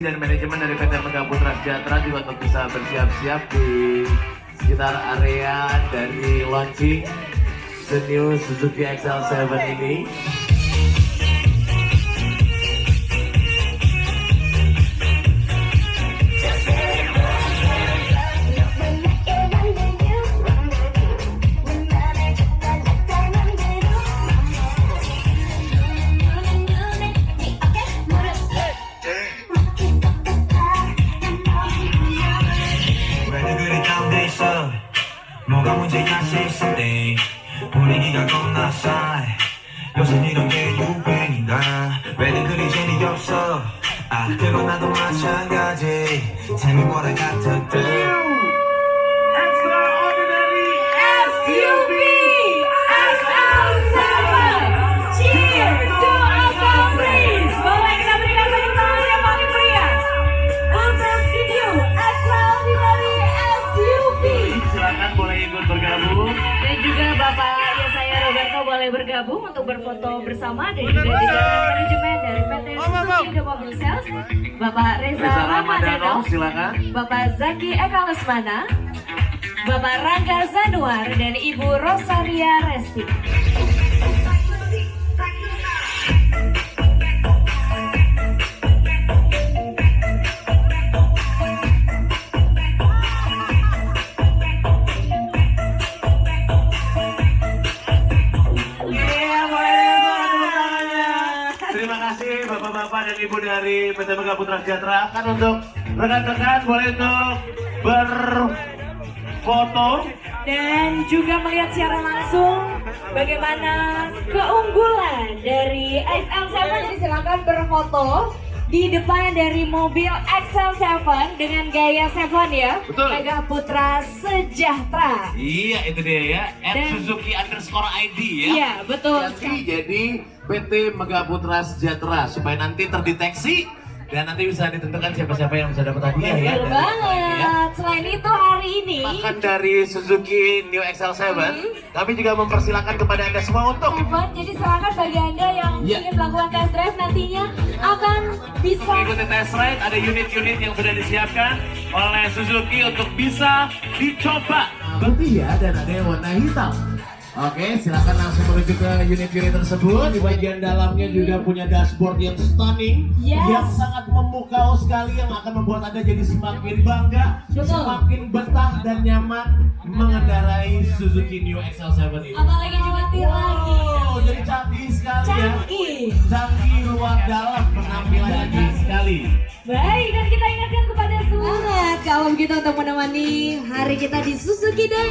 Dan manajemen dari PT Mega Putra Sejahtera juga untuk bisa bersiap-siap di sekitar area dari launching the new Suzuki XL7 ini. 뭐가 문제냐 싶을 때 분위기가 겁나 싸해 요새 이런 게 유행인가 왜들 그리 재미없어 아 그건 나도 마찬가지 Tell me what I got to do Extraordinary SUV XL7 Cheer to Asal Prince. Boleh kita berikan tepuk tangan yang paling meriah untuk video Extraordinary SUV. Silakan boleh ikut bergabung. Dan juga Bapak Yesaya Roberto boleh bergabung untuk berfoto bersama dan juga di dalam manajemen dari PT Suzuki The Mobil Sales Bapak Reza Ramadano, silakan. Bapak Zaki Eka Lesmana, Bapak Rangga Zanuar dan Ibu Rosaria Resti. Terima kasih Bapak-Bapak dan Ibu dari PT Mega Putra Sejahtera. Kan untuk rekan-rekan boleh untuk berfoto. Dan juga melihat secara langsung bagaimana keunggulan dari XL7. Jadi silakan berfoto di depan dari mobil XL7 dengan gaya 7 ya. Betul. Mega Putra Sejahtera. Iya itu dia ya. Dan- @suzuki_id ya. Iya betul. Jadi PT Mega Putra Sejahtera supaya nanti terdeteksi dan nanti bisa ditentukan siapa-siapa yang bisa dapat hadiah ya. Betul dari banget. ya. Selain itu hari ini Bahkan dari Suzuki New XL7, kami juga mempersilahkan kepada Anda semua untuk jadi silakan bagi Anda yang Iya. ingin melakukan test drive nantinya akan bisa mengikuti test ride. Ada unit-unit yang sudah disiapkan oleh Suzuki untuk bisa dicoba. Putih ya, dan ada yang warna hitam. Oke, silakan langsung menuju ke unit-unit tersebut. Di bagian dalamnya juga punya dashboard yang stunning, Yes. yang sangat memukau sekali, yang akan membuat Anda jadi semakin bangga, Betul. semakin betah dan nyaman mengendarai Suzuki New XL7 ini. apalagi juga tir lagi. Oh, jadi canggih sekali ya. Canggih. Canggih luar dalam, penampilannya canggih sekali. Baik, dan kita ingatkan kepada semua. Kalau begitu untuk menemani hari kita di Suzuki Day.